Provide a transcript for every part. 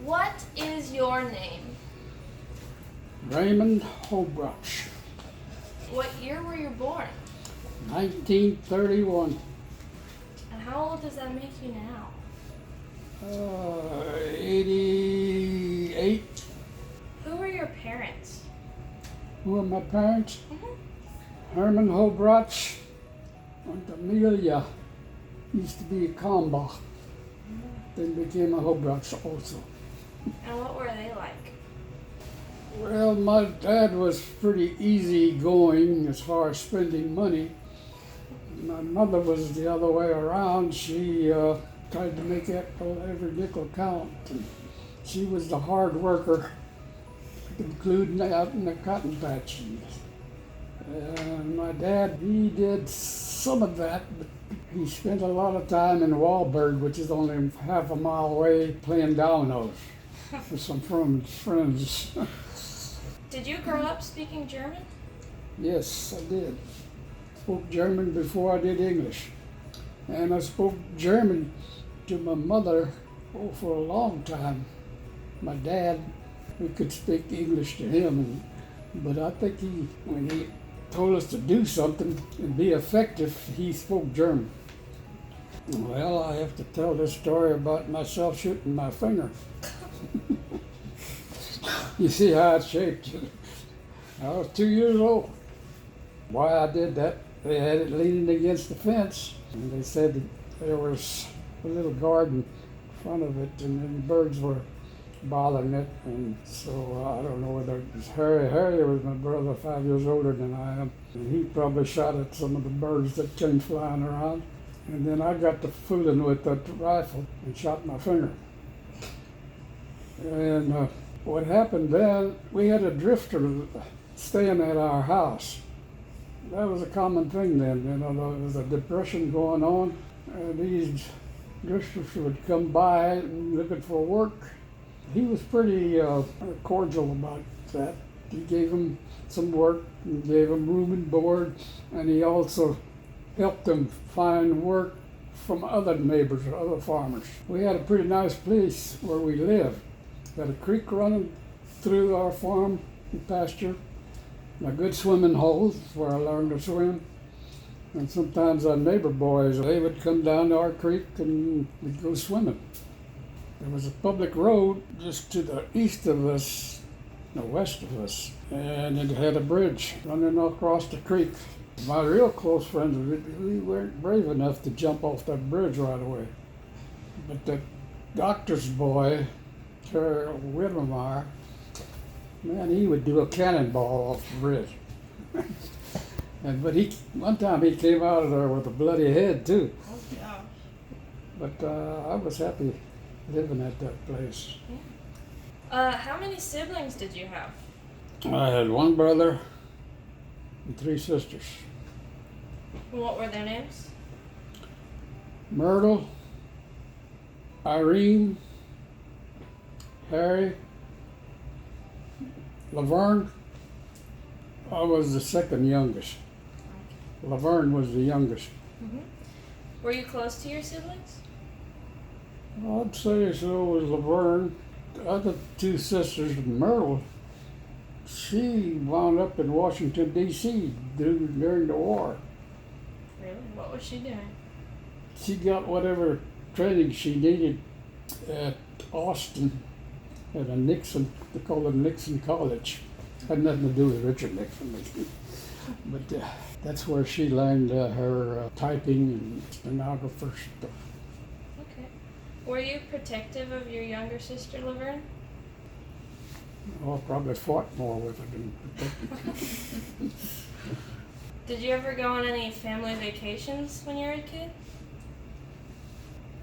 What is your name? Raymond Hobratsch, What year were you born? 1931. And how old does that make you now? 88. Who were your parents? Who are my parents? Mhm. Raymond Hobratsch and Amelia. Used to be a Kalmbach. Then became a Hobratsch also. And what were they like? Well, my dad was pretty easygoing as far as spending money. My mother was the other way around. She tried to make every nickel count. And she was the hard worker, including out in the cotton patch. And my dad, he did some of that, but he spent a lot of time in Wahlberg, which is only half a mile away, playing dominoes with some friends. Did you grow up speaking German? Yes, I did. Spoke German before I did English. And I spoke German to my mother for a long time. My dad, we could speak English to him, but I think when he told us to do something and be effective, he spoke German. Well, I have to tell this story about myself shooting my finger. You see how it's shaped. I was 2 years old. Why I did that, they had it leaning against the fence, and they said that there was a little garden in front of it, and then birds were bothering it, and so I don't know whether it was Harry. Harry was my brother, 5 years older than I am, and he probably shot at some of the birds that came flying around. And then I got to fooling with that rifle and shot my finger. And what happened then, we had a drifter staying at our house. That was a common thing then, you know, there was a depression going on, and these drifters would come by looking for work. He was pretty cordial about that. He gave them some work, and gave them room and board, and he also helped them find work from other neighbors or other farmers. We had a pretty nice place where we lived. Got a creek running through our farm and pasture, and a good swimming hole where I learned to swim. And sometimes our neighbor boys, they would come down to our creek and we'd go swimming. There was a public road just to the east of us, the west of us, and it had a bridge running across the creek. My real close friends, we weren't brave enough to jump off that bridge right away. But the doctor's boy, Terry Whittemire, man, he would do a cannonball off the bridge. But one time he came out of there with a bloody head too. Oh, yeah. But I was happy living at that place. Yeah. How many siblings did you have? I had one brother and 3 sisters. What were their names? Myrtle, Irene, Harry, Laverne. I was the second youngest. Laverne was the youngest. Mm-hmm. Were you close to your siblings? I'd say so was Laverne. The other 2 sisters, Myrtle, she wound up in Washington, D.C. during the war. Really? What was she doing? She got whatever training she needed at Austin at a Nixon, they call it Nixon College. Had nothing to do with Richard Nixon. But that's where she learned her typing and stenographer stuff. Okay. Were you protective of your younger sister, Laverne? I probably fought more with her than protected. Did you ever go on any family vacations when you were a kid?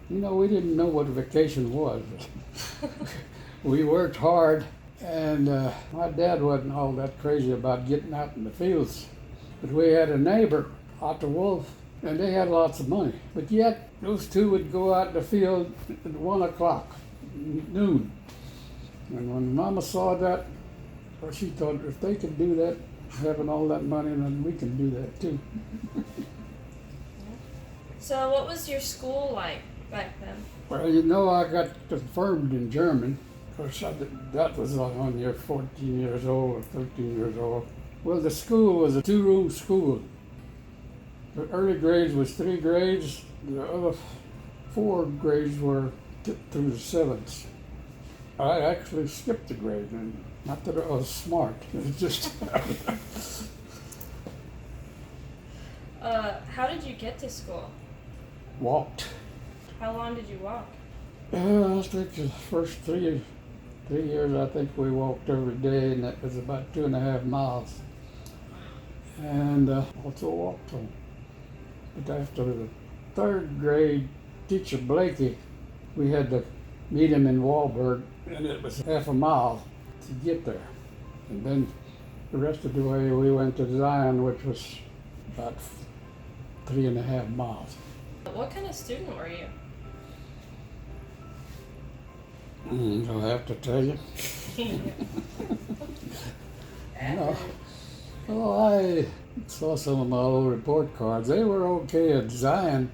You know, we didn't know what a vacation was. We worked hard, and my dad wasn't all that crazy about getting out in the fields. But we had a neighbor, Otto Wolf, and they had lots of money. But yet, those 2 would go out in the field at 1 o'clock, noon. And when Mama saw that, well, she thought if they could do that, having all that money, then we can do that too. So what was your school like back then? Well, you know, I got confirmed in German course, that was when you're 14 years old or 13 years old. Well, the school was a two-room school. The early grades was 3 grades. The other 4 grades were through the 7th. I actually skipped a grade, and not that I was smart. It just How did you get to school? walked. How long did you walk? I think the first 3 years, I think we walked every day, and that was about 2.5 miles. And also walked home. But after the 3rd grade, Teacher Blakey, we had to meet him in Wahlberg, and it was half a mile to get there. And then the rest of the way we went to Zion, which was about 3.5 miles. What kind of student were you? Do I have to tell you? No. Oh, I saw some of my old report cards. They were okay at Zion,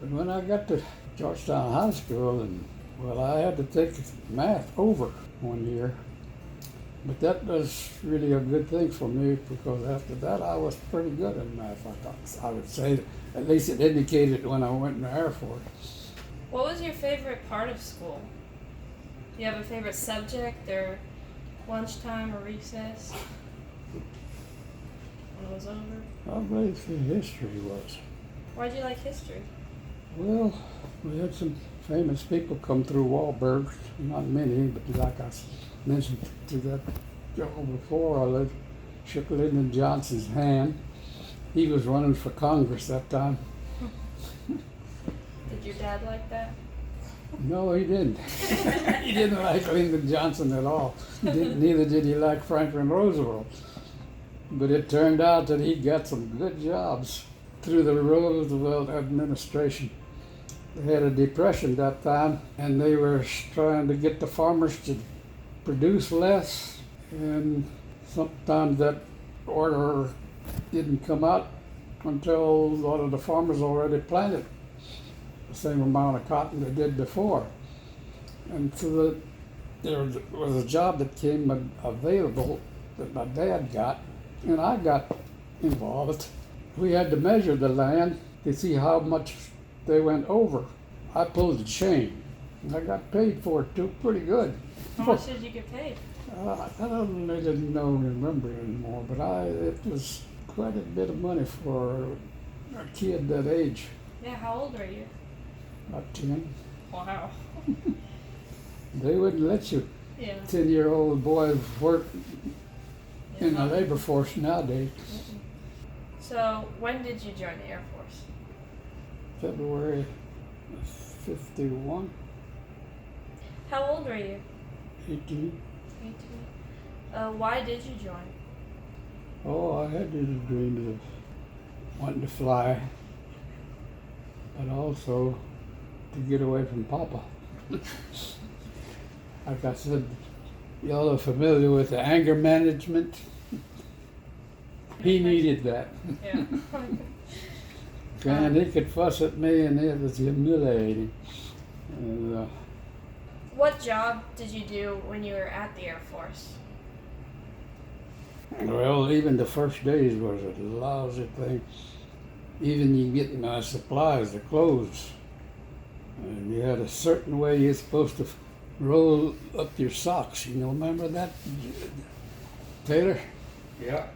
but when I got to Georgetown High School, I had to take math over one year. But that was really a good thing for me, because after that I was pretty good in math, I would say. At least it indicated when I went in the Air Force. What was your favorite part of school? Do you have a favorite subject or lunchtime or recess? When it was over? I believe history was. Why'd you like history? Well, we had some famous people come through Wahlberg, not many, but like I mentioned to that girl before, I shook Lyndon Johnson's hand. He was running for Congress that time. Did your dad like that? No, he didn't. He didn't like Lyndon Johnson at all. Neither did he like Franklin Roosevelt. But it turned out that he got some good jobs through the Roosevelt administration. They had a depression that time, and they were trying to get the farmers to produce less, and sometimes that order didn't come out until a lot of the farmers already planted the same amount of cotton they did before. And so there was a job that came available that my dad got, and I got involved. We had to measure the land to see how much they went over. I pulled the chain, and I got paid for it too, pretty good. How much did you get paid? I didn't remember anymore, but it was quite a bit of money for a kid that age. Yeah, how old were you? About 10. Wow. They wouldn't let you, Yeah. 10-year-old boys, work in the Yeah. labor force nowadays. So, when did you join the Air Force? February 51, How old were you? 18. 18. Why did you join? Oh, I had these dreams of wanting to fly, but also to get away from Papa. Like I said, y'all are familiar with the anger management. He needed that. Yeah. And he could fuss at me, and it was humiliating. And, What job did you do when you were at the Air Force? well, even the first days was a lousy thing. Even you get my supplies, the clothes, and you had a certain way you're supposed to roll up your socks. You know, remember that, Taylor? Yeah.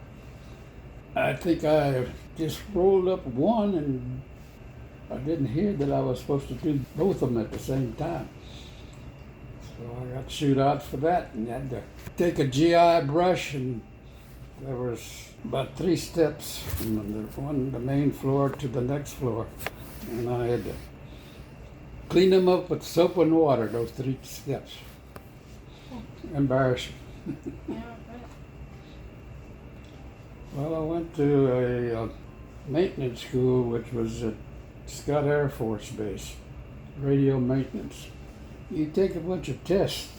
I think I just rolled up one, and I didn't hear that I was supposed to do both of them at the same time. So I got chewed out for that, and had to take a GI brush, and there was about 3 steps from the main floor to the next floor, and I had to clean them up with soap and water, those 3 steps. Embarrassing. Yeah, right. Well, I went to a maintenance school, which was at Scott Air Force Base, radio maintenance. You take a bunch of tests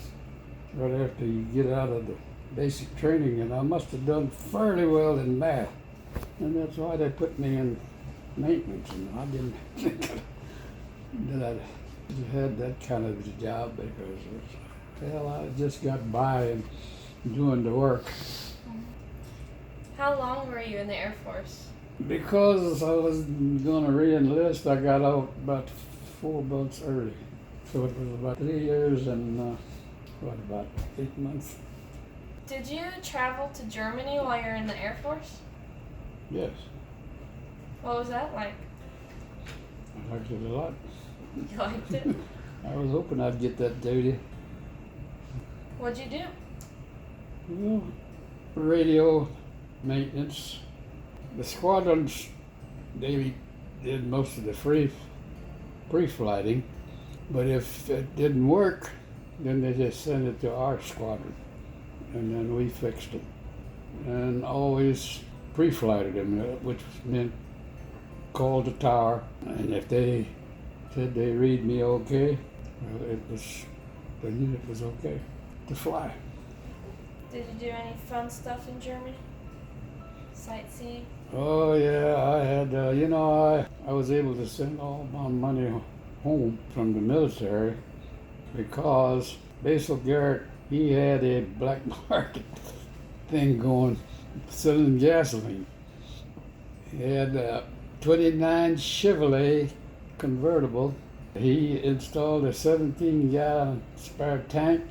right after you get out of the basic training, and I must have done fairly well in math, and that's why they put me in maintenance, and I didn't think that I had that kind of a job, because Well, I just got by and doing the work. How long were you in the Air Force? Because I was going to re-enlist, I got out about 4 months early. So it was about 3 years and, about 8 months? Did you travel to Germany while you were in the Air Force? Yes, What was that like? I liked it a lot. You liked it? I was hoping I'd get that duty. What'd you do? Well, radio maintenance. The squadrons, they did most of the pre-flighting, but if it didn't work, then they just sent it to our squadron, and then we fixed them. And always pre-flighted them, which meant called the tower, and if they said they read me okay, well, the unit was okay to fly. Did you do any fun stuff in Germany? Sightseeing? Oh yeah, I had, I was able to send all my money home from the military because Basil Garrett, he had a black market thing going, selling gasoline. He had a 29 Chevrolet convertible. He installed a 17-gallon spare tank,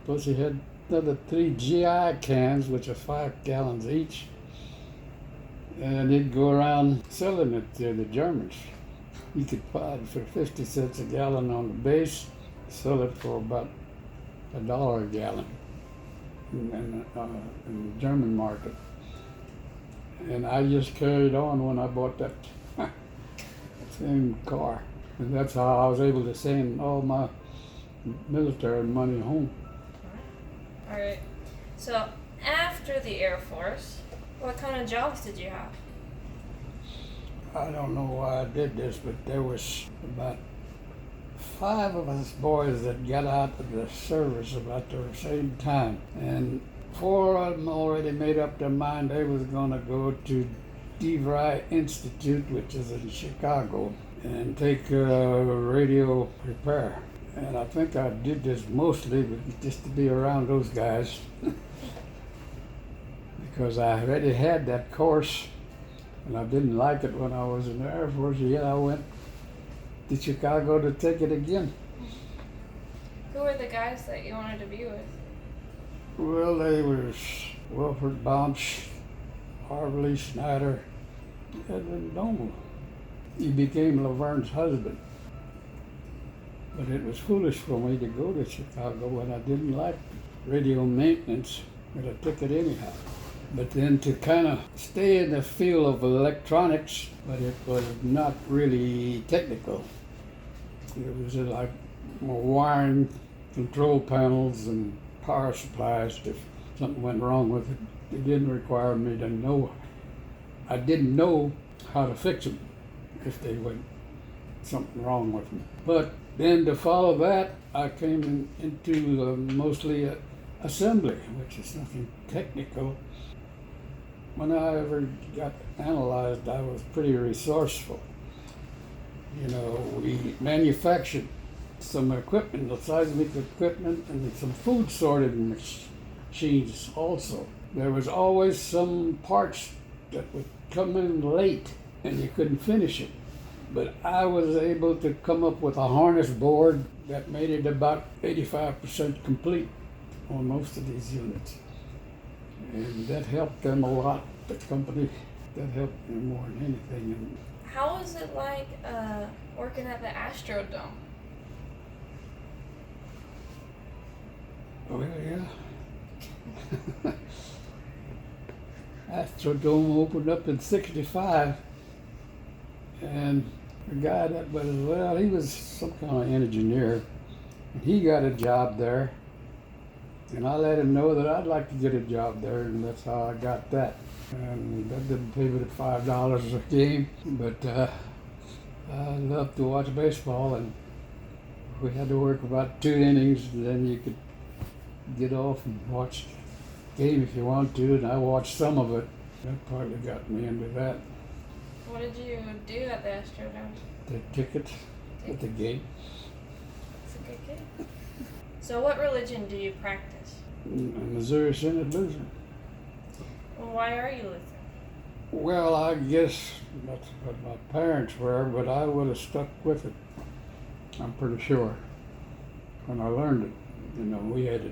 plus he had another 3 GI cans, which are 5 gallons each. And he'd go around selling it to the Germans. You could buy it for 50 cents a gallon on the base, sell it for about $1 a gallon in the German market. And I just carried on when I bought that same car. And that's how I was able to send all my military money home. All right. So after the Air Force, what kind of jobs did you have? I don't know why I did this, but there was about 5 of us boys that got out of the service about the same time. And 4 of them already made up their mind they was going to go to DeVry Institute, which is in Chicago, and take radio repair. And I think I did this mostly just to be around those guys because I already had that course and I didn't like it when I was in the Air Force, yet I went to Chicago to take it again. Who were the guys that you wanted to be with? Well, they was Wilfred Baumsch, Harley Schneider, Edwin Dommel. He became Laverne's husband. But it was foolish for me to go to Chicago when I didn't like radio maintenance, but I took it anyhow. But then to kind of stay in the field of electronics, but it was not really technical. It was like wiring control panels and power supplies. If something went wrong with it, it didn't require me to know. I didn't know how to fix them if they went something wrong with them. But then to follow that, I came into mostly assembly, which is nothing technical. When I ever got analyzed, I was pretty resourceful. You know, we manufactured some equipment, the seismic equipment, and some food sorting machines also. There was always some parts that would come in late and you couldn't finish it. But I was able to come up with a harness board that made it about 85% complete on most of these units. And that helped them a lot, the company. That helped them more than anything. How was it like working at the Astrodome? Oh, yeah. Astrodome opened up in '65. And the guy that was, well, he was some kind of engineer. And he got a job there. And I let him know that I'd like to get a job there, and that's how I got that. And that didn't pay me the $5 a game, but I loved to watch baseball, and we had to work about 2 innings, and then you could get off and watch the game if you want to, and I watched some of it. That partly got me into that. What did you do at the Astrodome? The tickets at the gate. It's a good game. So what religion do you practice? I'm Missouri Synod Lutheran. And why are you Lutheran? Well, I guess that's what my parents were, but I would have stuck with it. I'm pretty sure. When I learned it, we had to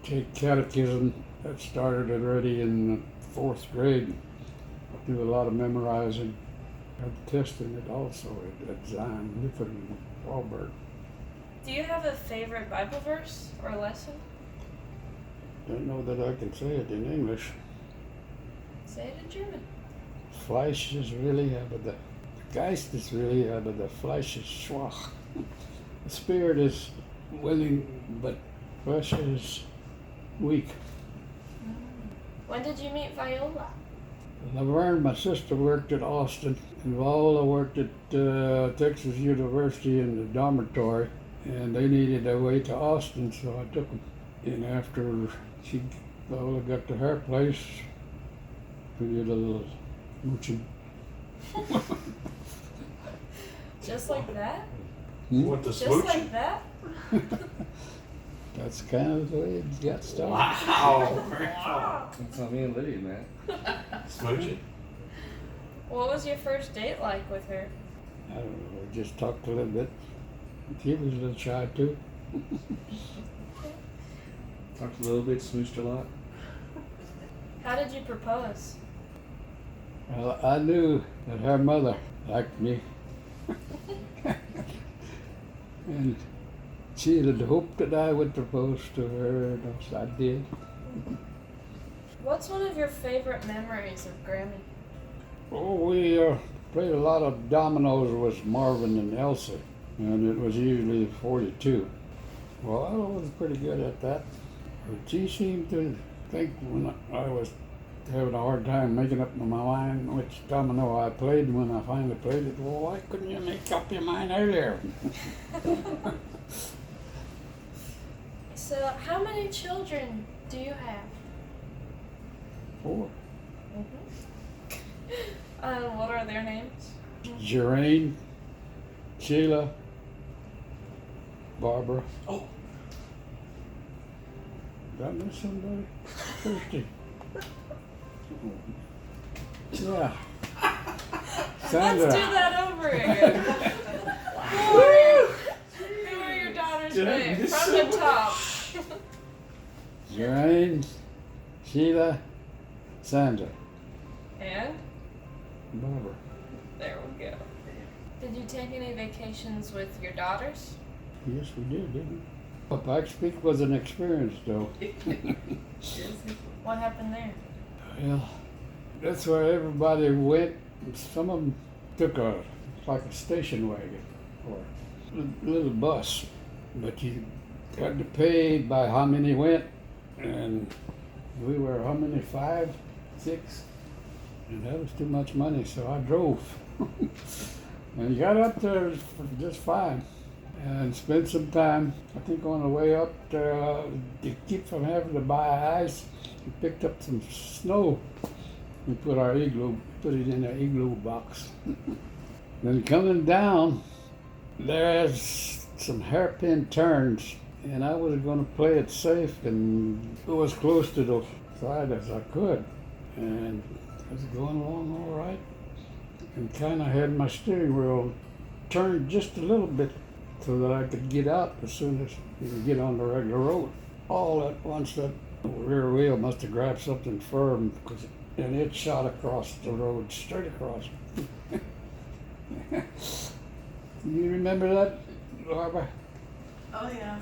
take catechism. That started already in the 4th grade. Do a lot of memorizing. Had testing it also at Zion Lutheran in Fallburg. Do you have a favorite Bible verse or lesson? Don't know that I can say it in English. Say it in German. Fleisch ist willig, aber der Geist ist willig, aber der Fleisch ist schwach. The spirit is willing, but flesh is weak. When did you meet Viola? Laverne, my sister, worked at Austin, and Viola worked at Texas University in the dormitory, and they needed a way to Austin, so I took them. And after Viola got to her place, we did a little mooching. Just like that? You went to Just smooching? like that? That's kind of the way it got started. Wow. That's how me and Lydia met. Smooching? What was your first date like with her? I don't know, we just talked a little bit. She was a little shy too. Talked a little bit, smooched a lot. How did you propose? Well, I knew that her mother liked me. And she had hoped that I would propose to her, and so I did. What's one of your favorite memories of Grammy? Oh, we played a lot of dominoes with Marvin and Elsie, and it was usually 42. Well, I was pretty good at that. But she seemed to think when I was having a hard time making up my mind which domino I played. When I finally played it, well, why couldn't you make up your mind earlier? So, how many children do you have? 4. What are their names? Jeraine, Sheila, Barbara. Oh. Did I miss somebody? Kirsty. Yeah. Sandra. Let's do that over again. Who are your daughter's Did I names? miss From the top. Jeraine, Sheila, Sandra, And? Barbara. There we go. Did you take any vacations with your daughters? Yes, we did, didn't we? Pikes Peak was an experience, though. What happened there? Well, that's where everybody went. Some of them took like a station wagon or a little bus, but you had to pay by how many went, and we were how many, 5, 6, and that was too much money, so I drove. And you got up there just fine, and spent some time, I think on the way up there, to keep from having to buy ice, we picked up some snow. We put it in an igloo box. Then coming down, there's some hairpin turns, and I was going to play it safe and go as close to the side as I could. And I was going along all right, and kind of had my steering wheel turned just a little bit so that I could get out as soon as you could get on the regular road. All at once, that rear wheel must have grabbed something firm, and it shot across the road, straight across. You remember that, Barbara? Oh, yeah.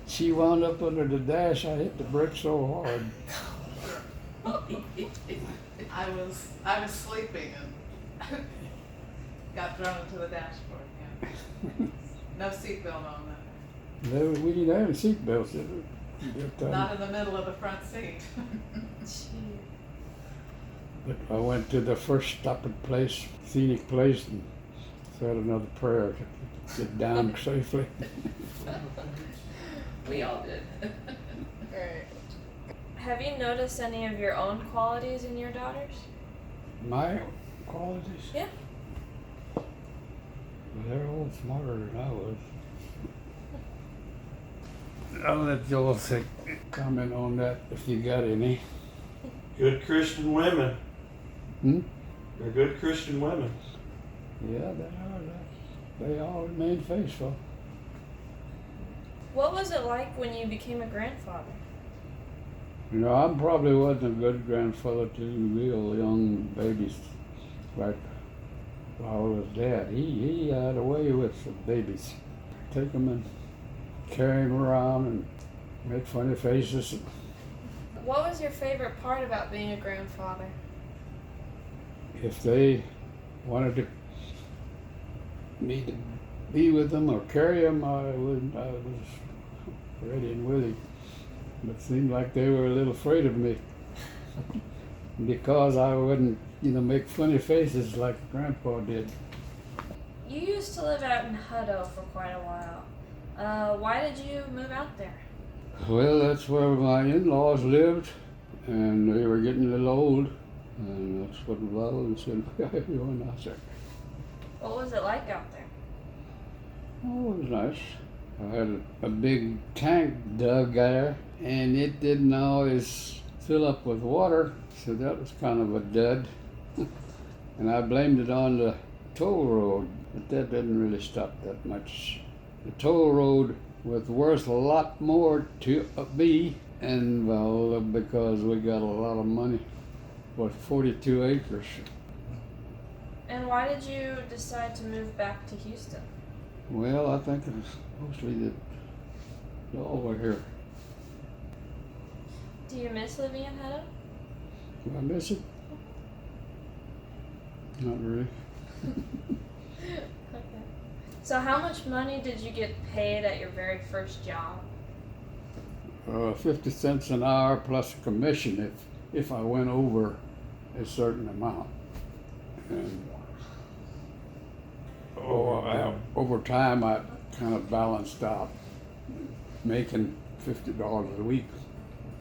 She wound up under the dash. I hit the brake so hard. I was sleeping and got thrown into the dashboard, yeah. No seatbelt on that. No, we didn't have any seatbelts, did we? Not in the middle of the front seat. But I went to the first stopping place, scenic place, and said another prayer to get down safely. We all did. Right. Have you noticed any of your own qualities in your daughters? My qualities? Yeah. Well, they're all smarter than I was. I'll let Joel comment on that if you got any. Good Christian women. Hmm? They're good Christian women. Yeah, they are. They all remain faithful. What was it like when you became a grandfather? You know, I probably wasn't a good grandfather to real young babies like Paula's dad. He had a way with the babies. Take them and carry them around and make funny faces. What was your favorite part about being a grandfather? If they wanted me to be with them or carry them, I was ready and willing. But it seemed like they were a little afraid of me because I wouldn't, make funny faces like Grandpa did. You used to live out in Hutto for quite a while. Why did you move out there? Well, that's where my in-laws lived, and they were getting a little old, and that's what Violet said, we went out there. What was it like out there? Oh, it was nice. I had a big tank dug there, and it didn't always fill up with water, so that was kind of a dud. And I blamed it on the toll road, but that didn't really stop that much. The toll road was worth a lot more to me, and well, because we got a lot of money for 42 acres. And why did you decide to move back to Houston? Well, I think it was mostly that y'all were here. Do you miss living in Hutto? Do I miss it? Not really. Okay. So how much money did you get paid at your very first job? 50 cents an hour plus a commission if I went over a certain amount. And over time I kind of balanced out, making $50 a week.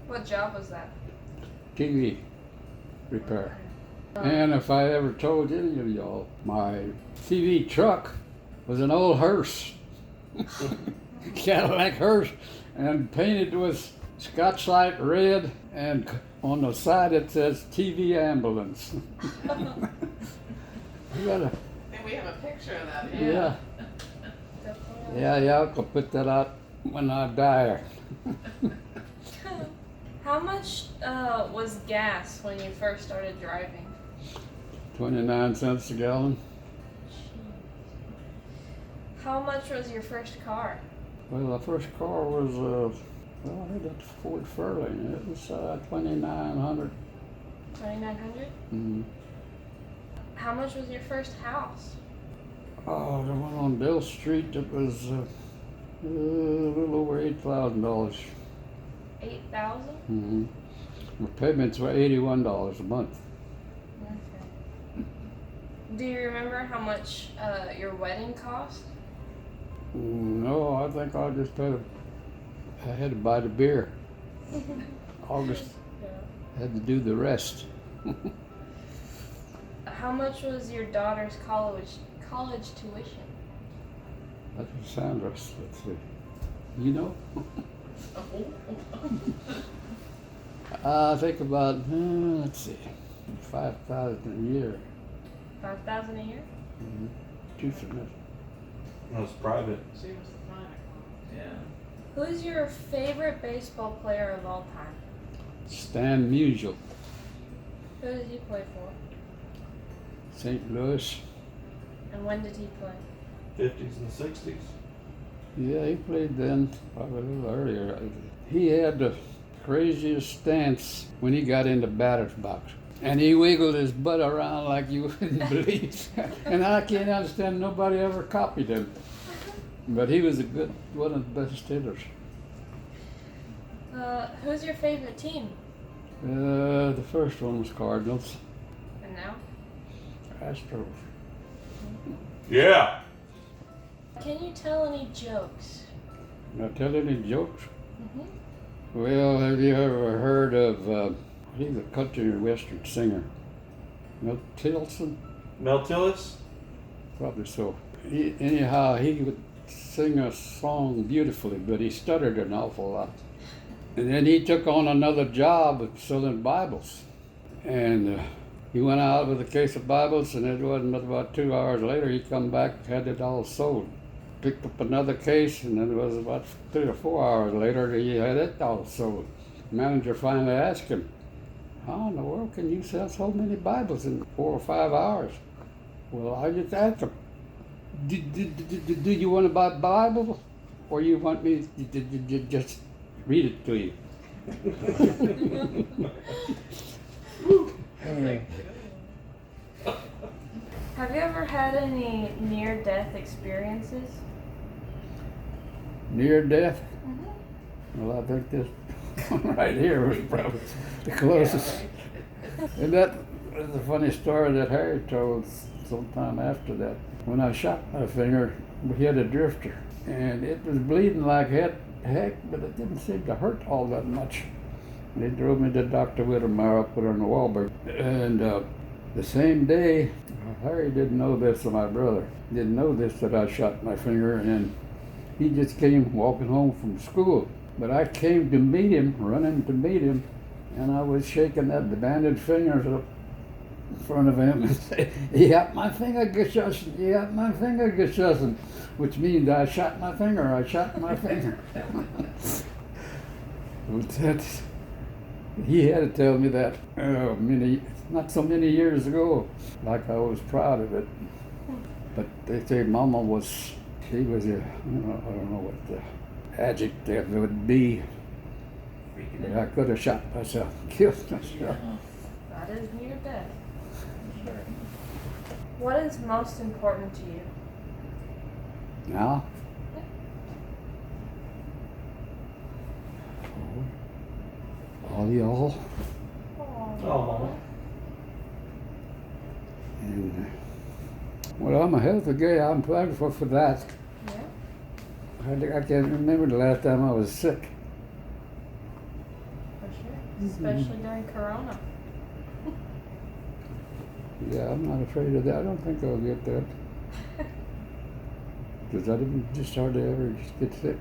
What job was that? TV repair. And if I ever told any of y'all, my TV truck was an old hearse, Cadillac hearse, and painted with Scotch-Light red, and on the side it says TV ambulance. You gotta, I think we have a picture of that. yeah, I'll put that out when I die. How much was gas when you first started driving? 29 cents a gallon. How much was your first car? Well, the first car was, I had that Ford Fairlane. It was 2,900. 2,900? Mm-hmm. How much was your first house? Oh, the one on Bill Street, it was a little over $8,000. 8,000? Mm-hmm. The payments were $81 a month. Okay. Do you remember how much your wedding cost? No, I think I just had to buy the beer. August had to do the rest. How much was your daughter's college tuition? That's Sandra. Let's see. You know? I think about, let's see, 5,000 a year. 5,000 a year? Mm-hmm. Two semesters. No, it's private. She was the final. Yeah. Who's your favorite baseball player of all time? Stan Musial, Who did he play for? St. Louis. And when did he play? 50s and 60s. Yeah, he played then, probably a little earlier. He had the craziest stance when he got into batter's box. And he wiggled his butt around like you wouldn't believe. And I can't understand nobody ever copied him. But he was one of the best hitters. Who's your favorite team? The first one was Cardinals. And now? Astros. Yeah. Can you tell any jokes? Now tell any jokes? Mm-hmm. Well, have you ever heard of, he's a country and western singer, Mel Tilson? Mel Tillis? Probably so. Anyhow, he would sing a song beautifully, but he stuttered an awful lot. And then he took on another job of selling Bibles. And he went out with a case of Bibles, and it wasn't but about 2 hours later he come back, had it all sold. Picked up another case, and then it was about 3 or 4 hours later he had it all sold. The manager finally asked him, "How in the world can you sell so many Bibles in 4 or 5 hours?" "Well, I just asked him, do you want to buy a Bible, or you want me to just read it to you?" Have you ever had any near-death experiences? Near death? Mm-hmm. Well, I think this one right here was probably the closest. And that was a funny story that Harry told sometime after that. When I shot my finger, we had a drifter, and it was bleeding like heck, but it didn't seem to hurt all that much. And they drove me to Dr. Whittemire up there in the Wahlberg. And the same day, Harry didn't know this, and my brother didn't know this, that I shot my finger, and he just came walking home from school. But I came to meet him, running to meet him, and I was shaking that bandaged fingers up in front of him and say, "He hat my finger geschossen, he hat my finger geschossen," which means I shot my finger, I shot my finger. He had to tell me that not so many years ago, like I was proud of it. But they say Mama she was I don't know what the adjective would be. But I could have shot myself, killed myself. That is near death. Sure. What is most important to you? Now? All y'all. Oh, And, well, I'm a healthy guy. I'm thankful for that. Yeah, I can't remember the last time I was sick. for sure. Especially during Corona. Yeah, I'm not afraid of that. I don't think I'll get that. Because I didn't just hardly ever get sick.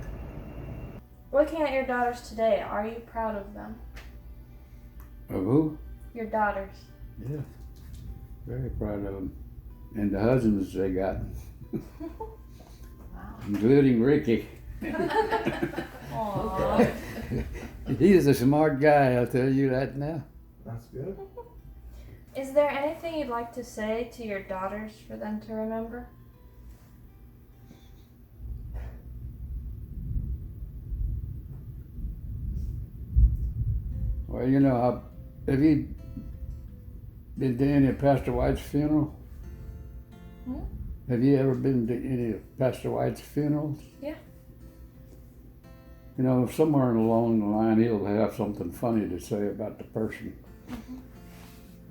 Looking at your daughters today, are you proud of them? Of who? Your daughters. Yeah. Very proud of them. And the husbands they got, Wow. including Ricky. Aww. He's a smart guy, I'll tell you that now. that's good. Is there anything you'd like to say to your daughters for them to remember? Well, have you been to any of Pastor White's funeral? Hmm? Have you ever been to any of Pastor White's funerals? Yeah. Somewhere along the line he'll have something funny to say about the person. Mm-hmm.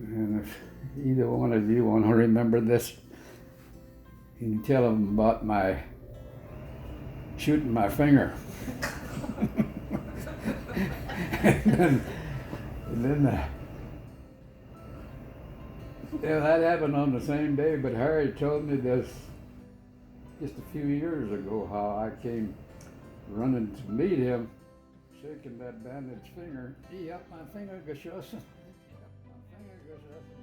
And if either one of you want to remember this, you can tell him about my shooting my finger. and then that happened on the same day, but Harry told me this just a few years ago, how I came running to meet him, shaking that bandaged finger. He up my finger, geschossen. My finger geschossen.